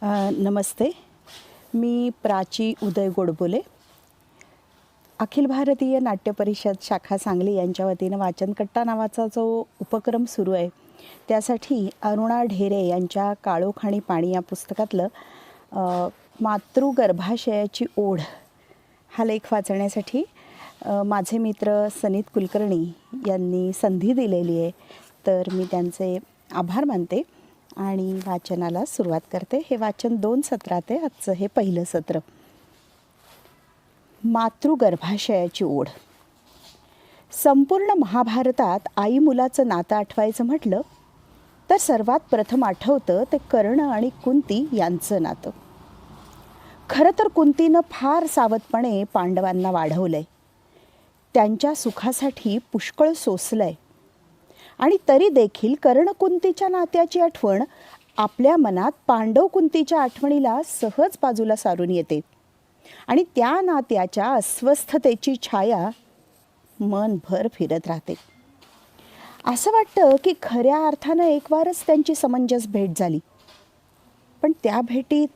नमस्ते. मी प्राची उदय गोडबोले. अखिल भारतीय नाट्य परिषद शाखा सांगली यांच्या वतीनं वाचनकट्टा नावाचा जो उपक्रम सुरू आहे त्यासाठी अरुणा ढेरे यांच्या काळोख आणि पाणी या पुस्तकातलं मातृगर्भाशयाची ओढ हा लेख वाचण्यासाठी माझे मित्र सनीत कुलकर्णी यांनी संधी दिलेली आहे. तर मी त्यांचे आभार मानते आणि वाचनाला सुरुवात करते. हे वाचन 2 सत्रात आहे. आजचं हे पहिलं सत्र. मातृगर्भाशयाची ओढ. संपूर्ण महाभारतात आई मुलाचं नातं आठवायचं म्हटलं तर सर्वात प्रथम आठवतं ते कर्ण आणि कुंती यांचं नातं. खरं तर कुंतीनं फार सावधपणे पांडवांना वाढवलंय, त्यांच्या सुखासाठी पुष्कळ सोसलंय आणि तरी देखील कर्णकुंतीच्या नात्याची आठवण आपल्या मनात पांडव कुंतीच्या आठवणीला सहज बाजूला सारून येते आणि त्या नात्याच्या अस्वस्थतेची छाया मनभर फिरत राहते. असं वाटतं की खऱ्या अर्थानं एकवारच त्यांची समंजस भेट झाली, पण त्या भेटीत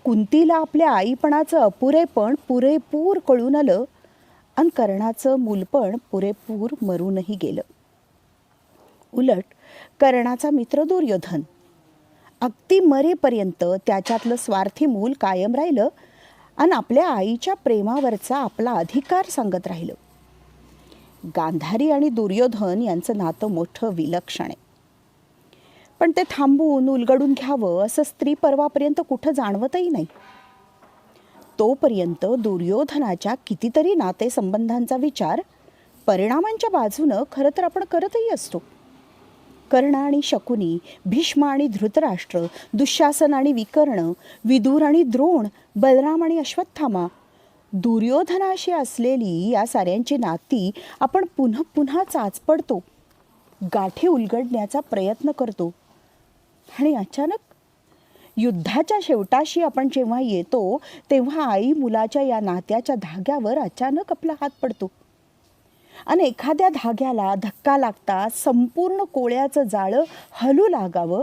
कुंतीला आपल्या आईपणाचं अपुरेपण पुरेपूर कळून आलं आणि कर्णाचं मूलपण पुरेपूर मरूनही गेलं. उलट कर्णाचा मित्र दुर्योधन अगदी मरेपर्यंत त्याच्यातलं स्वार्थी मूल कायम राहिलं आणि आपल्या आईच्या प्रेमावरचा आपला अधिकार सांगत राहिलं. गांधारी आणि दुर्योधन यांचं नातं मोठं विलक्षण आहे, पण ते थांबून उलगडून घ्यावं असं स्त्री पर्वापर्यंत कुठं जाणवतही नाही. तोपर्यंत दुर्योधनाच्या कितीतरी नातेसंबंधांचा विचार परिणामांच्या बाजूनं खरं तर आपण करतही असतो. कर्ण आणि शकुनी, भीष्म आणि धृतराष्ट्र, दुःशासन आणि विकर्ण, विदुर आणि द्रोण, बलराम आणि अश्वत्थामा, दुर्योधनाशी असलेली या साऱ्यांची नाती आपण पुन्हा पुन्हा चाचपडतो, गाठी उलगडण्याचा प्रयत्न करतो आणि अचानक युद्धाच्या शेवटाशी आपण जेव्हा येतो तेव्हा आई मुलाच्या या नात्याच्या धाग्यावर अचानक आपला हात पडतो आणि एखाद्या धाग्याला धक्का लागता संपूर्ण कोळ्याचं जाळं हलू लागावं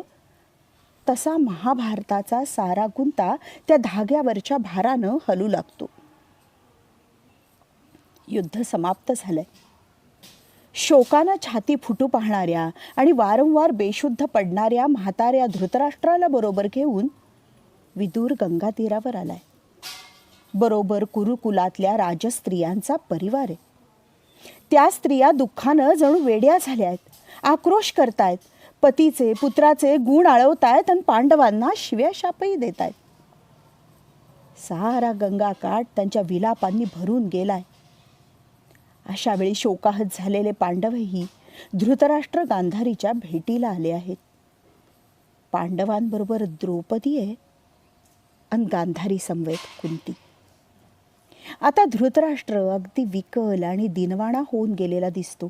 तसा महाभारताचा सारा गुंता त्या धाग्यावरच्या भारानं हलू लागतो. युद्ध समाप्त झालंय. शोकानं छाती फुटू पाहणाऱ्या आणि वारंवार बेशुद्ध पडणाऱ्या म्हाताऱ्या धृतराष्ट्राला बरोबर घेऊन विदुर गंगा तीरावर आलाय. बरोबर कुरुकुलातल्या राजस्त्रियांचा परिवार आहे. त्या स्त्रिया दुःखानं जणू वेड्या झाल्या आहेत, आक्रोश करतायत, पतीचे पुत्राचे गुण आळवतायत आणि पांडवांना शिव्या शापही देत आहेत. सारा गंगाकाठ त्यांच्या विलापांनी भरून गेलाय. अशा वेळी शोकाहत झालेले पांडवही धृतराष्ट्र गांधारीच्या भेटीला आले आहेत. पांडवांबरोबर द्रौपदी आहे आणि गांधारी समवेत कुंती. आता धृतराष्ट्र अगदी विकल आणि दिनवाणा होऊन गेलेला दिसतो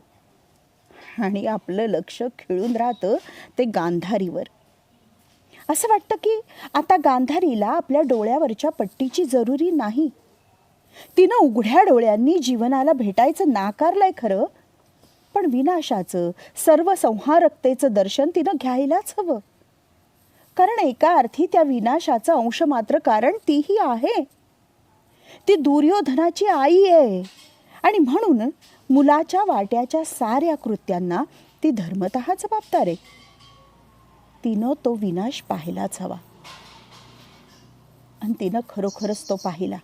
आणि आपलं लक्ष खिळून राहतं ते गांधारीवर. असं वाटतं की आता गांधारीला आपल्या डोळ्यावरच्या पट्टीची जरुरी नाही. तिनं उघड्या डोळ्यांनी जीवनाला भेटायचं नाकारलंय खरं, पण विनाशाचं सर्वसंहारकतेचं दर्शन तिनं घ्यायलाच हवं. कारण एका अर्थी त्या विनाशाचं अंश मात्र कारण तीही आहे. ती दुर्योधनाची आई आहे आणि म्हणून मुलाच्या वाट्याच्या साऱ्या कृत्यांना ती धर्मतः जबाबदार आहे. तिनं तो विनाश पाहायलाच हवा आणि तिनं खरोखरच तो पाहिला.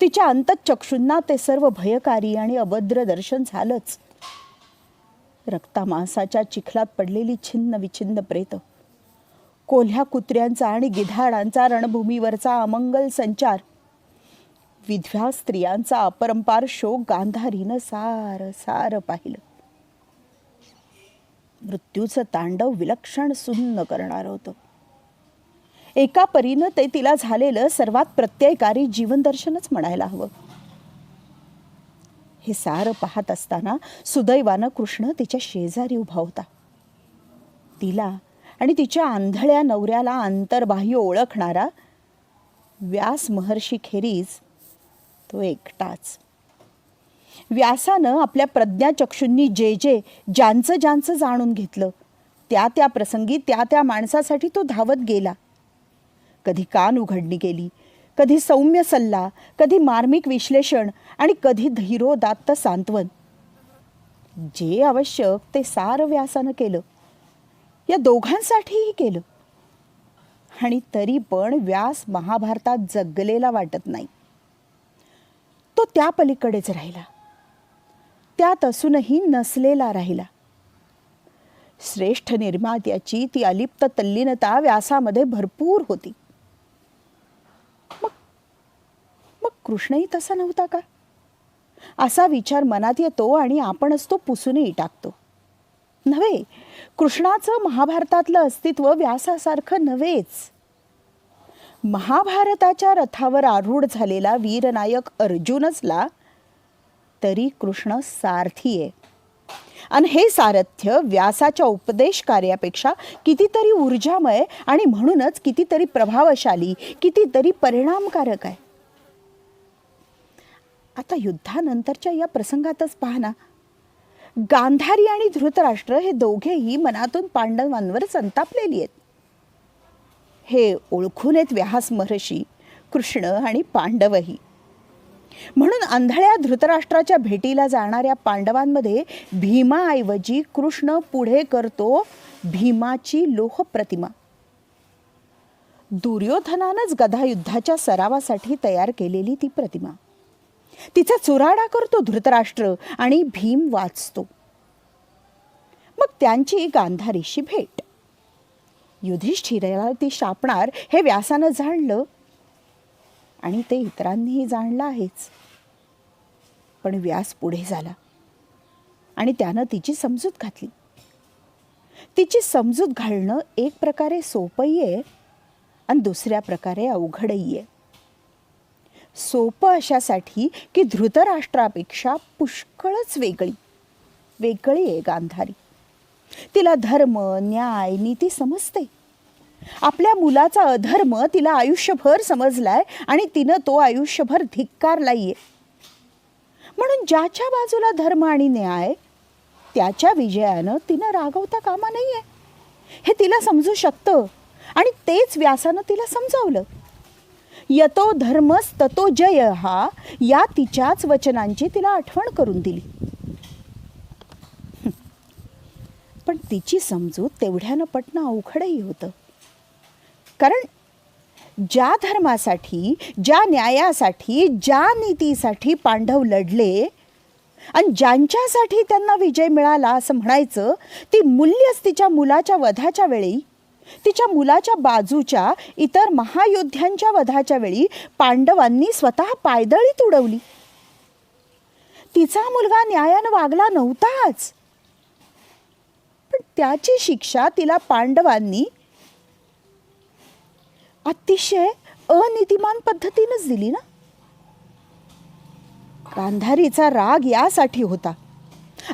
तिच्या अंतःचक्षुंना ते सर्व भयकारी आणि अभद्र दर्शन झालंच. रक्तामांसाच्या चिखलात पडलेली छिन्न विछिन्न प्रेत, कोल्ह्या कुत्र्यांचा आणि गिधाडांचा रणभूमीवरचा अमंगल संचार, विधवा स्त्रियांचा अपरंपार शोक गांधारीनं सारं पाहिलं. मृत्यूचं तांडव विलक्षण सुन्न करणार होतं. एका परीनं ते तिला झालेलं सर्वात प्रत्ययकारी जीवनदर्शनच म्हणायला हवं. हे सारं पाहत असताना सुदैवानं कृष्ण तिच्या शेजारी उभा होता. तिला आणि तिच्या आंधळ्या नवऱ्याला अंतर्बाह्य ओळखणारा व्यास महर्षी खेरीज तो एकटाच. व्यासानं आपल्या प्रज्ञाचक्षूंनी ज्यांचं जाणून घेतलं त्या प्रसंगी त्या माणसासाठी तो धावत गेला. कधी कान उघडणी केली, कधी सौम्य सल्ला, कधी मार्मिक विश्लेषण आणि कधी धीरोदात्त सांत्वन. जे आवश्यक ते सारं व्यासानं केलं. या दोघांसाठीही केलं. आणि तरी पण व्यास महाभारतात जगलेला वाटत नाही. तो त्या पलीकडेच राहिला. त्यात असूनही नसलेला राहिला. श्रेष्ठ निर्मात्याची ती अलिप्त तल्लीनता व्यासामध्ये भरपूर होती. मग कृष्णही तसा नव्हता का? असा विचार मनात येतो आणि आपणच तो पुसूनही टाकतो. नव्हे, कृष्णाचं महाभारतातलं अस्तित्व व्यासासारखं नव्हेच. महाभारताच्या रथावर आरूढ झालेला वीरनायक अर्जुन असला तरी कृष्ण सारथी आहे. आणि हे सारथ्य व्यासाच्या उपदेश कार्यापेक्षा कितीतरी ऊर्जामय आणि म्हणूनच कितीतरी प्रभावशाली, कितीतरी परिणामकारक आहे. आता युद्धानंतरच्या या प्रसंगातच पहा ना, गांधारी आणि धृतराष्ट्र हे दोघेही मनातून पांडवांवर संतापलेली आहेत. हे ओळखून येत व्यास महर्षी, कृष्ण आणि पांडवही. म्हणून आंधळ्या धृतराष्ट्राच्या भेटीला जाणाऱ्या पांडवांमध्ये भीमाऐवजी कृष्ण पुढे करतो भीमाची लोह प्रतिमा. दुर्योधनानंच गदायुद्धाच्या सरावासाठी तयार केलेली ती प्रतिमा. तिचा चुराडा करतो धृतराष्ट्र आणि भीम वाचतो. मग त्यांची गांधारीशी भेट. युधिष्ठिराला ती शापणार हे व्यासानं जाणलं आणि ते इतरांनीही जाणलं आहेच. पण व्यास पुढे झाला आणि त्यानं तिची समजूत घातली. तिची समजूत घालणं एक प्रकारे सोपंही आहे आणि दुसऱ्या प्रकारे अवघडही आहे. सोपं अशासाठी की धृतराष्ट्रापेक्षा पुष्कळच वेगळी आहे गांधारी. तिला धर्म, न्याय, नीती समजते. आपल्या मुलाचा अधर्म तिला आयुष्यभर समजलाय आणि तिनं तो आयुष्यभर धिक्कारलाय. म्हणून ज्याच्या बाजूला धर्म आणि न्याय त्याच्या विजयानं तिनं रागवता कामा नाहीये हे तिला समजू शकतं. आणि तेच व्यासानं तिला समजावलं. यतो धर्मस ततो जय हा या तिच्याच वचनांची तिला आठवण करून दिली. पण तिची समजूत तेवढ्यानं पटणं अवघडही होतं. कारण ज्या धर्मासाठी, ज्या न्यायासाठी, ज्या नीतीसाठी पांडव लढले आणि ज्यांच्यासाठी त्यांना विजय मिळाला असं म्हणायचं, ती मूल्यच तिच्या मुलाच्या वधाच्या वेळी, तिच्या मुलाच्या बाजूच्या इतर महायोद्ध्यांच्या वधाच्या वेळी पांडवांनी स्वतः पायदळीत उडवली. तिचा मुलगा न्यायानं वागला नव्हताच, पण त्याची शिक्षा तिला पांडवांनी अतिशय अनितिमान पद्धतीनंच दिली ना. गांधारीचा राग यासाठी होता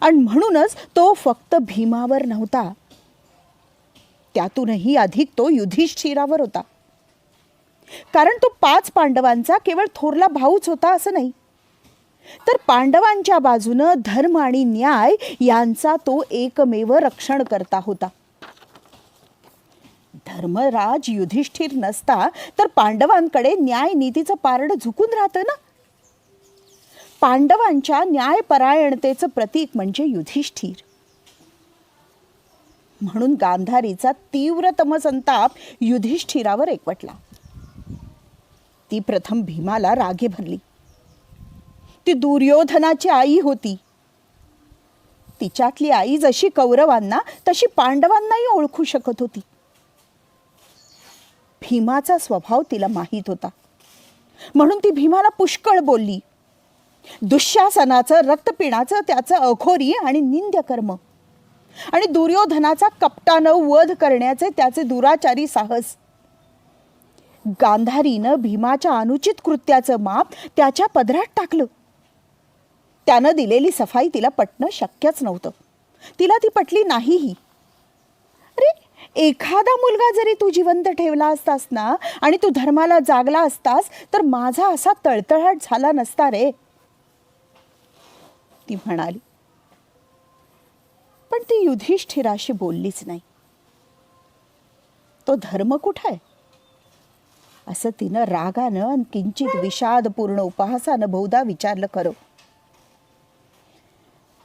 आणि म्हणूनच तो फक्त भीमावर नव्हता, त्यातूनही अधिक तो युधिष्ठिरावर होता. कारण तो 5 पांडवांचा केवळ थोरला भाऊच होता असं नाही, तर पांडवांच्या बाजूनं धर्म आणि न्याय यांचा तो एकमेव रक्षण करता होता. धर्मराज युधिष्ठिर नसता तर पांडवांकडे न्याय नीतीचं पारडं झुकून राहतं ना. पांडवांच्या न्यायपरायणतेचं प्रतीक म्हणजे युधिष्ठिर. म्हणून गांधारीचा तीव्रतम संताप युधिष्ठिरावर एकवटला. ती प्रथम भीमाला रागे भरली. ती दुर्योधनाची आई होती. तिच्यातली आई जशी कौरवांना तशी पांडवांनाही ओळखू शकत होती. भीमाचा स्वभाव तिला माहीत होता, म्हणून ती भीमाला पुष्कळ बोलली. दुःशासनाचं, रक्तपिणाचं त्याचं अघोरी आणि निंद्य कर्म आणि दुर्योधनाचा कपटानं वध करण्याचे त्याचे दुराचारी साहस. गांधारीनं भीमाच्या अनुचित कृत्याचं माप त्याच्या पदरात टाकलं. त्यानं दिलेली सफाई तिला पटणं शक्यच नव्हतं. तिला ती पटली नाहीही. अरे, एखादा मुलगा जरी तू जिवंत ठेवला असतास ना आणि तू धर्माला जागला असतास तर माझा असा तळतळाट झाला नसता रे, ती म्हणाली. पण ती युधिष्ठिराशी बोललीच नाही. तो धर्म कुठे आहे? असं तिनं रागानं आणि किंचित विषादपूर्ण उपहासानं बहुधा विचारलं खरं.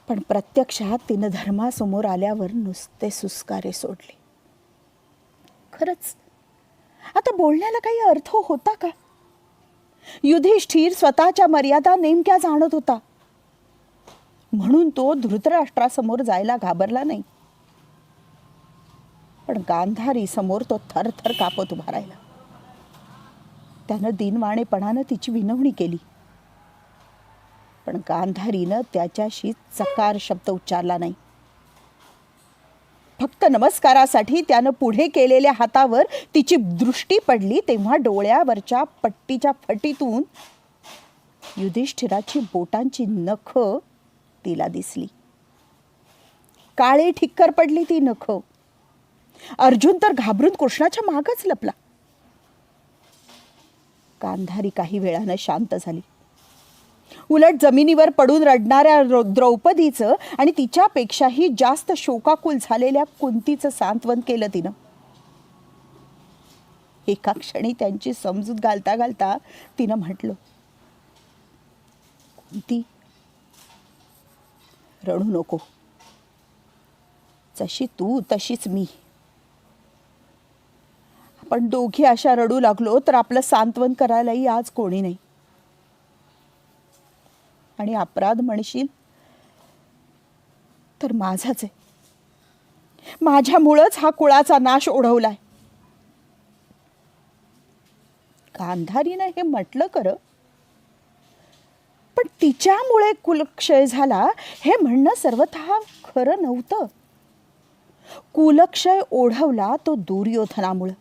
पण प्रत्यक्षात तिनं धर्मासमोर आल्यावर नुसते सुस्कारे सोडले. खरंच आता बोलण्याला काही अर्थ होता का? युधिष्ठिर स्वतःच्या मर्यादा नेमक्या जाणत होता, म्हणून तो धृतराष्ट्रासमोर जायला घाबरला नाही. पण गांधारी समोर तो थरथर कापत उभा राहिला. त्यानं दीनवाणेपणानं तिची विनवणी केली, पण गांधारीनं त्याच्याशी चकार शब्द उच्चारला नाही. फक्त नमस्कारासाठी त्यानं पुढे केलेल्या हातावर तिची दृष्टी पडली तेव्हा डोळ्यावरच्या पट्टीच्या फटीतून युधिष्ठिराची बोटांची नख तिला दिसली. काळे ठिक्कर पडली ती नख. अर्जुन तर घाबरून कृष्णाच्या मागच लपला. गांधारी काही वेळानं शांत झाली. उलट जमिनीवर पडून रडणाऱ्या द्रौपदीचं आणि तिच्यापेक्षाही जास्त शोकाकुल झालेल्या कुंतीचं सांत्वन केलं तिनं. एका क्षणी त्यांची समजूत घालता घालता तिनं म्हटलं, कुंती, रडू नको. जशी तू तशीच मी. आपण दोघी अशा रडू लागलो तर आपलं सांत्वन करायलाही आज कोणी नाही. आणि अपराध म्हणशील तर माझाच आहे. माझ्यामुळंच हा कुळाचा नाश ओढवलाय. गांधारीनं हे म्हटलं खरं, पण तिच्यामुळे कुलक्षय झाला हे म्हणणं सर्वतः खरं नव्हतं. कुलक्षय ओढवला तो दुर्योधनामुळं,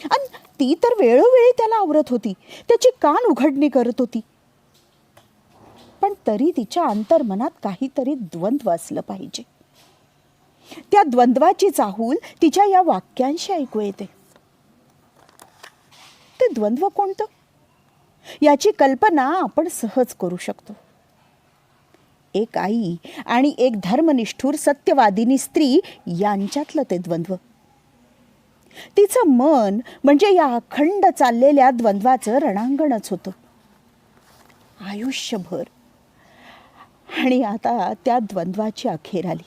आणि ती तर वेळोवेळी त्याला आवरत होती, त्याची कान उघडणी करत होती. पण तरी तिच्या अंतर्मनात काहीतरी द्वंद्व असलं पाहिजे. त्या द्वंद्वाची चाहूल तिच्या या वाक्यांशी ऐकू येते. ते द्वंद्व कोणतं याची कल्पना आपण सहज करू शकतो. एक आई आणि एक धर्मनिष्ठूर सत्यवादिनी स्त्री यांच्यातलं ते द्वंद्व. तिचं मन म्हणजे या अखंड चाललेल्या द्वंद्वाचं रणांगणच होतं आयुष्यभर. आणि आता त्या द्वंद्वाची अखेर आली.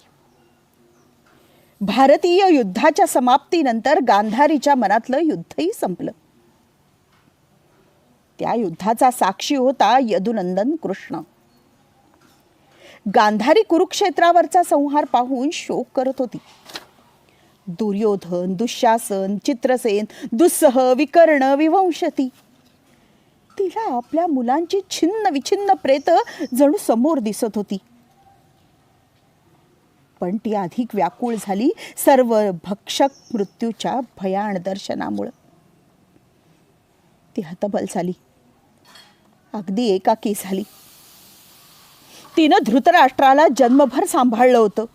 भारतीय युद्धाच्या समाप्तीनंतर गांधारीच्या मनातलं युद्धही संपलं. त्या युद्धाचा साक्षी होता यदुनंदन कृष्ण. गांधारी कुरुक्षेत्रावरचा संहार पाहून शोक करत होती. दुर्योधन, दुःशासन, चित्रसेन, दुस्सह, विकर्ण, विवंशती, तिला आपल्या मुलांची छिन्न विछिन्न प्रेत जणू समोर दिसत होती. पण ती अधिक व्याकुळ झाली सर्व भक्षक मृत्यूच्या भयान दर्शनामुळे. ती हतबल झाली, अगदी एकाकी झाली. तिनं धृतराष्ट्राला जन्मभर सांभाळलं होतं,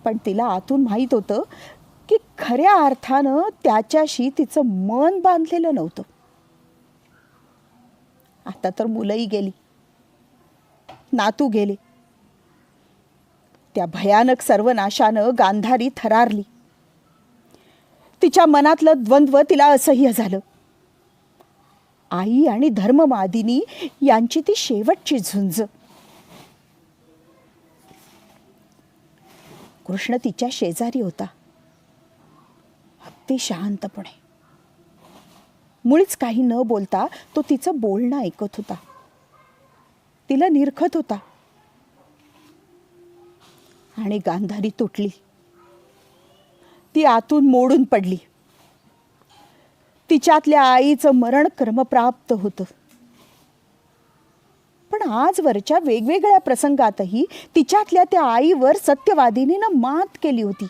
पण तिला आतून माहीत होतं की खऱ्या अर्थानं त्याच्याशी तिचं मन बांधलेलं नव्हतं. आता तर मुलंही गेली, नातू गेले. त्या भयानक सर्वनाशानं गांधारी थरारली. तिच्या मनातलं द्वंद्व तिला असह्य झालं. आई आणि धर्ममादिनी यांची ती शेवटची झुंज. कृष्ण तिच्या शेजारी होता, अगदी शांतपणे. मुळीच काही न बोलता तो तिचं बोलणं ऐकत होता, तिला निरखत होता. आणि गांधारी तुटली. ती आतून मोडून पडली. तिच्यातल्या आईचं मरण क्रमप्राप्त होतं. पण आजवरच्या वेगवेगळ्या प्रसंगातही तिच्यातल्या त्या आईवर सत्यवादिनीनं मात केली होती.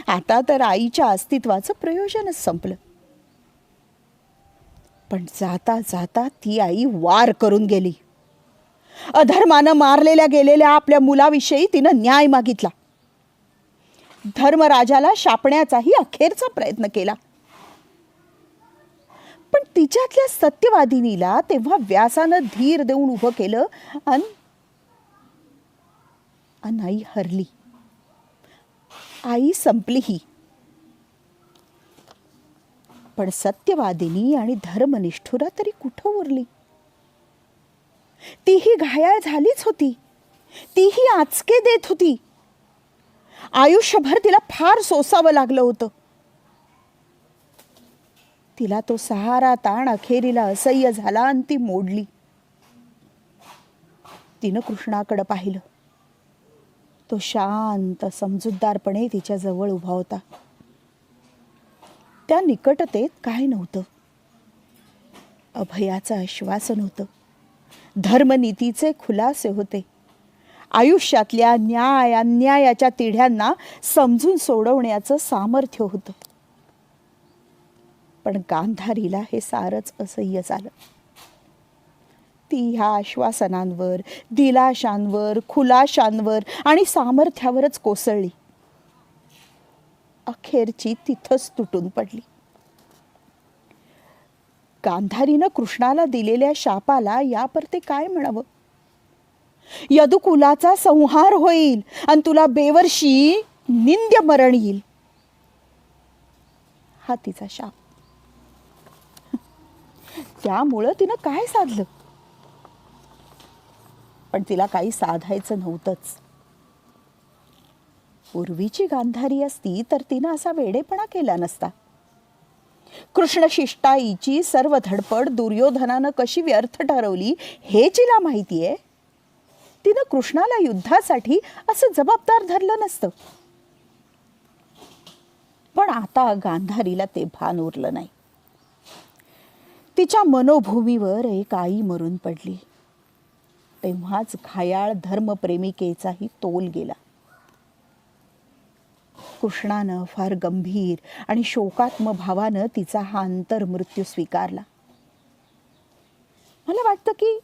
आता तर आईच्या अस्तित्वाचं प्रयोजनच संपलं. पण जाता जाता ती आई वार करून गेली. अधर्मानं मारलेल्या गेलेल्या आपल्या मुलाविषयी तिनं न्याय मागितला. धर्मराजाला शापण्याचाही अखेरचा प्रयत्न केला. पण तिच्यातल्या सत्यवादिनीला तेव्हा व्यासानं धीर देऊन उभं केलं आणि आई हरली. आई संपली ही. पण सत्यवादिनी आणि धर्मनिष्ठुरा तरी कुठं उरली. तीही घायाळ झालीच होती. तीही आचके देत होती. आयुष्यभर तिला फार सोसावं लागलं होतं. तिला तो सहारा ताण अखेरीला असह्य झाला आणि ती मोडली. तिनं कृष्णाकडे पाहिलं. तो शांत समजूतदारपणे तिच्या जवळ उभा होता. त्या निकटतेत काय नव्हतं. अभयाचं आश्वासन होतं. धर्मनीतीचे खुलासे होते. आयुष्यातल्या न्याय अन्यायाच्या तिढ्यांना समजून सोडवण्याचं सामर्थ्य होतं. पण गांधारीला हे सारच असह्य झालं. ती ह्या आश्वासनांवर, दिलाशांवर, खुलाशांवर आणि सामर्थ्यावरच कोसळली. अखेरची तिथंच तुटून पडली. गांधारीनं कृष्णाला दिलेल्या शापाला यापरते काय म्हणावं. यदुकुलाचा संहार होईल आणि तुला बेवर्षी निंद्य मरण येईल, हा तिचा शाप. त्यामुळं तिनं काय साधलं. पण तिला काही साधायचं नव्हतंच. पूर्वीची गांधारी असती तर तिनं असा वेडेपणा केला नसता. कृष्ण शिष्टाईची सर्व धडपड दुर्योधनानं कशी व्यर्थ ठरवली हे तिला माहितीये. तिनं कृष्णाला युद्धासाठी असं जबाबदार धरलं नसतं. पण आता गांधारीला ते भान उरलं नाही. तिच्या मनोभूमीवर एक आई मरून पडली. तेव्हाच घायाळ धर्मप्रेमिकेचाही तोल गेला. कृष्णानं फार गंभीर आणि शोकात्म भावानं तिचा हा अंतर्मृत्यू स्वीकारला. मला वाटतं की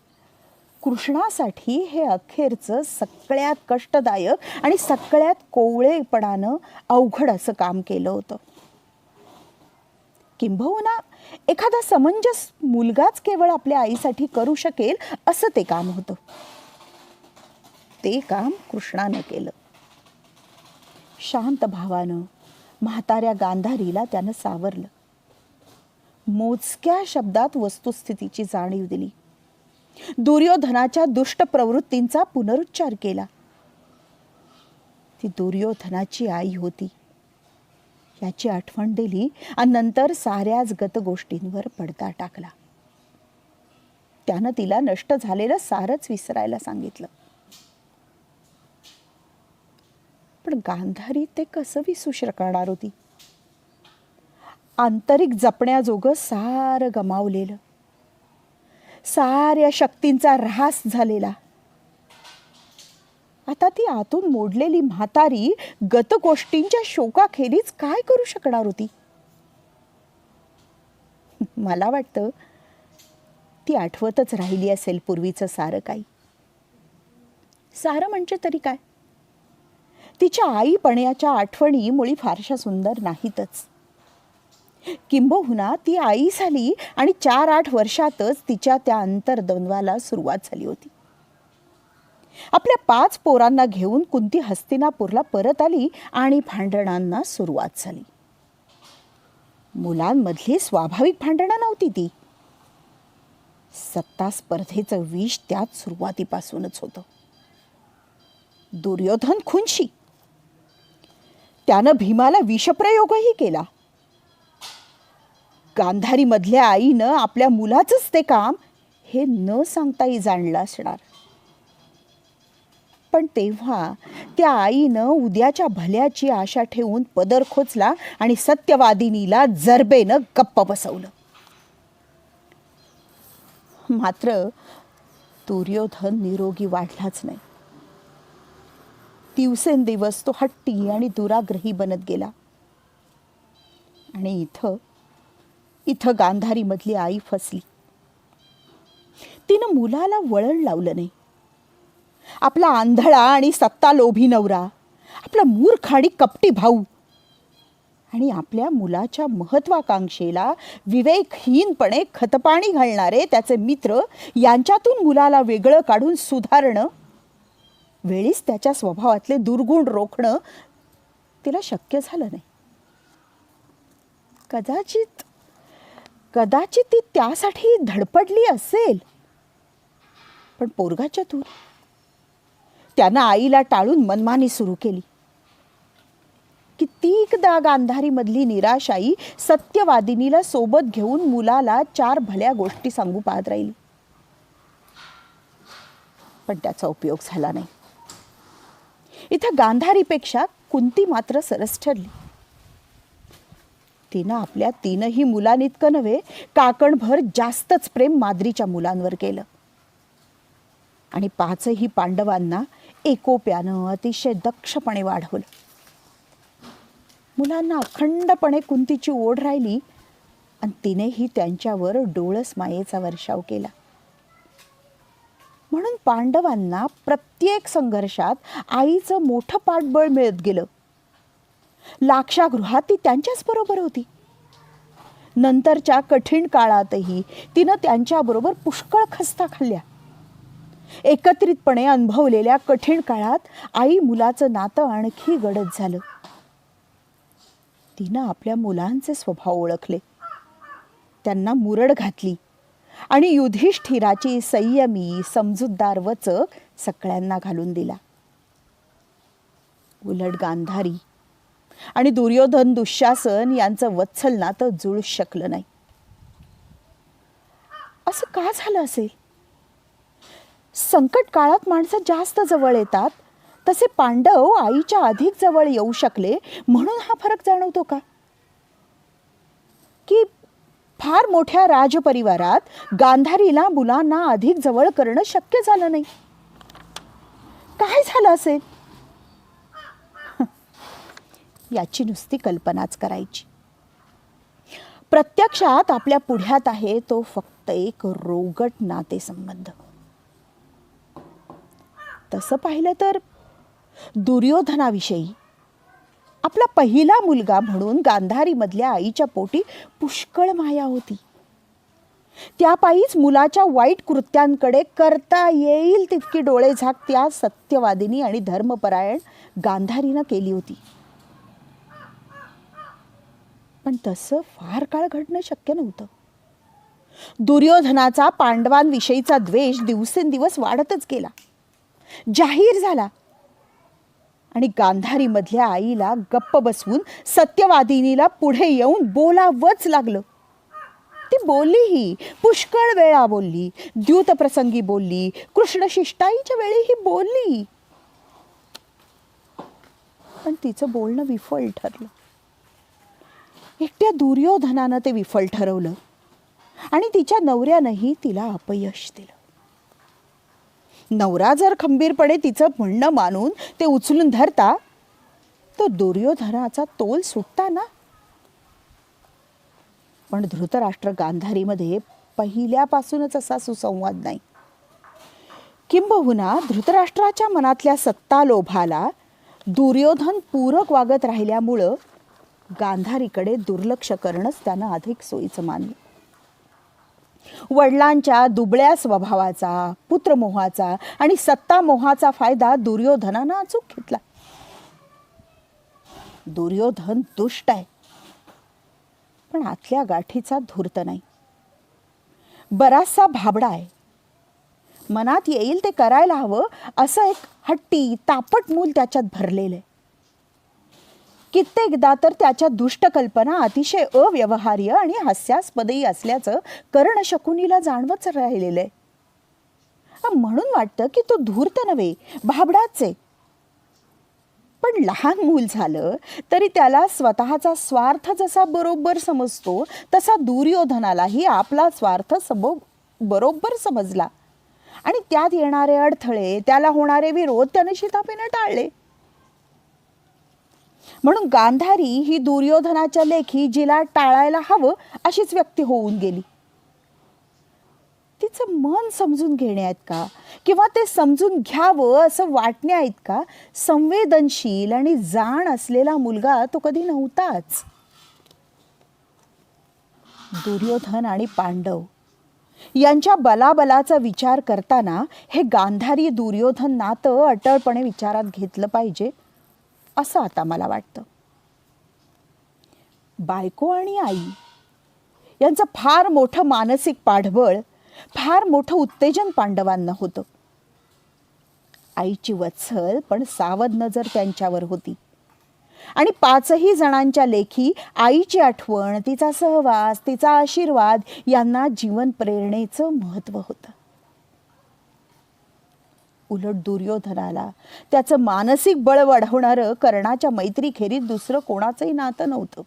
कृष्णासाठी हे अखेरचं सगळ्यात कष्टदायक आणि सगळ्यात कोवळेपणानं अवघड असं काम केलं होतं. किंबहुना एखादा समंजस मुलगाच केवळ आपल्या आईसाठी करू शकेल असं ते काम होतं. ते काम कृष्णानं केलं. शांत भावानं म्हाताऱ्या गांधारीला त्यानं सावरलं. मोजक्या शब्दात वस्तुस्थितीची जाणीव दिली. दुर्योधनाच्या दुष्ट प्रवृत्तींचा पुनरुच्चार केला. ती दुर्योधनाची आई होती याची आठवण दिली आणि नंतर साऱ्याच गतगोष्टींवर पडदा टाकला. त्यानं तिला नष्ट झालेलं सारच विसरायला सांगितलं. पण गांधारी ते कसं विसरू शकणार होती. आंतरिक जपण्याजोगं सारं गमावलेलं, साऱ्या शक्तींचा ऱ्हास झालेला. आता ती आतून मोडलेली म्हातारी गतगोष्टींच्या शोकाखेरीज काय करू शकणार होती. मला वाटतं ती आठवतच राहिली असेल पूर्वीचं सारं काही. सारं म्हणजे तरी काय, तिच्या आईपणाच्या आठवणी मुळी फारशा सुंदर नाहीतच. किंबहुना ती आई झाली आणि 4-8 वर्षातच तिच्या त्या अंतर्द्वंद्वाला सुरुवात झाली होती. आपल्या 5 पोरांना घेऊन कुंती हस्तिनापूरला परत आली आणि भांडणांना सुरुवात झाली. मुलांमधली स्वाभाविक भांडणं नव्हती ती. सत्ता स्पर्धेचं विष त्यात सुरुवातीपासूनच होतं. दुर्योधन खुंशी. त्यानं भीमाला विषप्रयोगही केला. गांधारी मधल्या आईनं आपल्या मुलाचंच ते काम हे न सांगताही जाणलं असणार. पण तेव्हा त्या आईनं उद्याच्या भल्याची आशा ठेवून पदर खोचला आणि सत्यवादिनीला जरबेनं गप्प बसवलं. मात्र दुर्योधन निरोगी वाढलाच नाही. दिवसेंदिवस तो हट्टी आणि दुराग्रही बनत गेला. आणि इथं गांधारी मधली आई फसली. तिनं मुलाला वळण लावलं नाही. आपला आंधळा आणि सत्ता लोभी नवरा, आपला मूर्ख आणि कपटी भाऊ आणि आपल्या मुलाच्या महत्वाकांक्षेला विवेकहीनपणे खतपाणी घालणारे त्याचे मित्र यांच्यातून मुलाला वेगळं काढून सुधारणं, वेळीच त्याच्या स्वभावातले दुर्गुण रोखणं तिला शक्य झालं नाही. कदाचित कदाचित ती त्यासाठी धडपडली असेल, पण पोरगा चतुर. त्यानं आईला टाळून मनमानी सुरू केली. कितीकदा गांधारीमधली निराशाई सत्यवादिनीला सोबत घेऊन मुलाला 4 भल्या गोष्टी सांगू पाहत राहिली, पण त्याचा उपयोग झाला नाही. इथं गांधारीपेक्षा कुंती मात्र सरस ठरली. तिनं आपल्या 3ही मुलांइतकं नव्हे, काकणभर जास्तच प्रेम माद्रीच्या मुलांवर केलं आणि 5ही पांडवांना एकोप्यानं अतिशय दक्षपणे वाढवलं. मुलांना अखंडपणे कुंतीची ओढ राहिली आणि तिनेही त्यांच्यावर डोळस मायेचा वर्षाव केला. म्हणून पांडवांना प्रत्येक संघर्षात आईचं मोठं पाठबळ मिळत गेलं. लाक्षागृहात ती त्यांच्याच बरोबर होती. नंतरच्या कठीण काळातही तिनं त्यांच्याबरोबर पुष्कळ खस्ता खाल्ल्या. एकत्रितपणे अनुभवलेल्या कठीण काळात आई मुलाचं नातं आणखी गडद झालं. तिनं आपल्या मुलांचे स्वभाव ओळखले, त्यांना मुरड घातली आणि युधिष्ठिराची संयमी समजूतदार वचक सगळ्यांना घालून दिला. उलट गांधारी आणि दुर्योधन दुःशासन यांचं वत्सल नातं जुळूच शकलं नाही. असं का झालं असेल? संकट काळात माणसं जास्त जवळ येतात, तसे पांडव आईच्या अधिक जवळ येऊ शकले म्हणून हा फरक जाणवतो का? की फार मोठ्या राजपरिवारात गांधारीला मुलांना अधिक जवळ करणं शक्य झालं नाही? काय झालं असेल? याची नुसती कल्पनाच करायची. प्रत्यक्षात आपल्या पुढ्यात आहे तो फक्त एक रोगट नातेसंबंध. तसं पाहिलं तर दुर्योधनाविषयी आपला पहिला मुलगा म्हणून गांधारीमधल्या आईच्या पोटी पुष्कळ माया होती. त्यापायीच मुलाच्या वाईट कृत्यांकडे करता येईल तितकी डोळेझाक त्या सत्यवादिनी आणि धर्मपरायण गांधारीनं केली होती. पण तसं फार काळ घडणं शक्य नव्हतं. दुर्योधनाचा पांडवांविषयीचा द्वेष दिवसेंदिवस वाढतच गेला, जाहीर झाला आणि गांधारीमधल्या आईला गप्प बसवून सत्यवादिनीला पुढे येऊन बोलावंच लागलं. ती बोललीही, पुष्कळ वेळा बोलली, द्यूतप्रसंगी बोलली, कृष्णशिष्टाईच्या वेळीही बोलली, पण तिचं बोलणं विफल ठरलं. एकट्या दुर्योधनानं ते विफल ठरवलं आणि तिच्या नवऱ्यानंही तिला अपयश दिलं. नवरा जर खंबीरपणे तिचं म्हणणं मानून ते उचलून धरता, तो दुर्योधनाचा तोल सुटता ना. पण धृतराष्ट्र गांधारीमध्ये पहिल्यापासूनच असा सुसंवाद नाही. किंबहुना धृतराष्ट्राच्या मनातल्या सत्ता लोभाला दुर्योधन पूरक वागत राहिल्यामुळं गांधारीकडे दुर्लक्ष करणंच त्यानं अधिक सोयीचं मानलं. वडिलांच्या दुबळ्या स्वभावाचा, पुत्रमोहाचा आणि सत्तामोहाचा फायदा दुर्योधनानं अचूक घेतला. दुर्योधन दुष्ट आहे, पण आतल्या गाठीचा धूर्त नाही. बराचसा भाबडा आहे. मनात येईल ते करायला हवं असं एक हट्टी तापट मूल त्याच्यात भरलेलं आहे. कित्येकदा तर त्याच्या दुष्ट कल्पना अतिशय अव्यवहार्य आणि हास्यास्पदही असल्याचं कर्णशकुनीला जाणवच राहिलेलं आहे. म्हणून वाटतं की तो धूर्त नव्हे, भाबडाच आहे. पण लहान मूल झालं तरी त्याला स्वतःचा स्वार्थ जसा बरोबर समजतो, तसा दुर्योधनालाही आपला स्वार्थ बरोबर समजला आणि त्यात येणारे अडथळे, त्याला होणारे विरोध त्याने शिताफीने टाळले. म्हणून गांधारी ही दुर्योधनाच्या लेखी जिला टाळायला हवं अशीच व्यक्ती होऊन गेली. तिचं मन समजून घेण्यात का किंवा ते समजून घ्यावं असं वाटण्यात का संवेदनशील आणि जाण असलेला मुलगा तो कधी नव्हताच. दुर्योधन आणि पांडव यांच्या बलाबलाचा विचार करताना हे गांधारी दुर्योधन नातं अटळपणे विचारात घेतलं पाहिजे असं आता मला वाटतं. बायको आणि आई यांचं फार मोठं मानसिक पाठबळ, फार मोठं उत्तेजन पांडवांना होतं. आईची वत्सल पण सावध नजर त्यांच्यावर होती आणि 5ही जणांच्या लेखी आईची आठवण, तिचा सहवास, तिचा आशीर्वाद यांना जीवन प्रेरणेचं महत्त्व होतं. उलट दुर्योधनाला त्याचं मानसिक बळ वाढवणारं कर्णाच्या मैत्रीखेरीज दुसरं कोणाचंही नातं नव्हतं.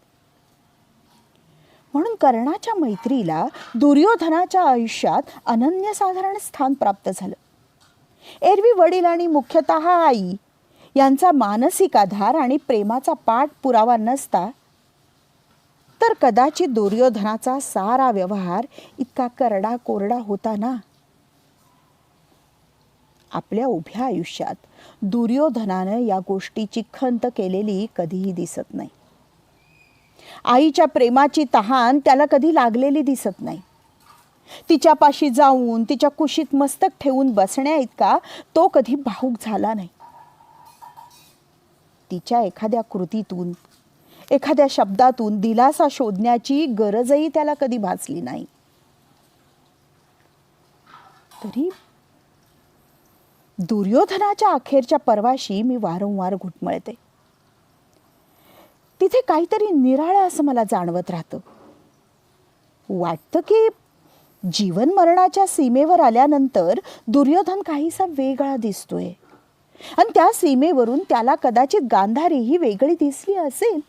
म्हणून कर्णाच्या मैत्रीला दुर्योधनाच्या आयुष्यात अनन्यसाधारण स्थान प्राप्त झालं. एरवी वडील आणि मुख्यतः आई यांचा मानसिक आधार आणि प्रेमाचा पाठपुरावा नसता तर कदाचित दुर्योधनाचा सारा व्यवहार इतका करडा कोरडा होता ना. आपल्या उभ्या आयुष्यात दुर्योधनानं या गोष्टीची खंत केलेली कधीही दिसत नाही. आईच्या प्रेमाची तहान त्याला कधी लागलेली दिसत नाही. तिच्यापाशी जाऊन तिच्या कुशीत मस्तक ठेवून बसण्या इतका तो कधी भावुक झाला नाही. तिच्या एखाद्या कृतीतून, एखाद्या शब्दातून दिलासा शोधण्याची गरजही त्याला कधी भासली नाही. तरी दुर्योधनाच्या अखेरच्या पर्वाशी मी वारंवार घुटमळते. तिथे काहीतरी निराळं असं मला जाणवत राहतं. वाटतं की जीवन मरणाच्या सीमेवर आल्यानंतर दुर्योधन काहीसा वेगळा दिसतोय आणि त्या सीमेवरून त्याला कदाचित गांधारीही वेगळी दिसली असेल.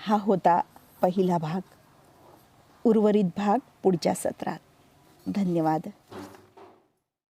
हा होता पहिला भाग. उर्वरित भाग पुढच्या सत्रात. धन्यवाद.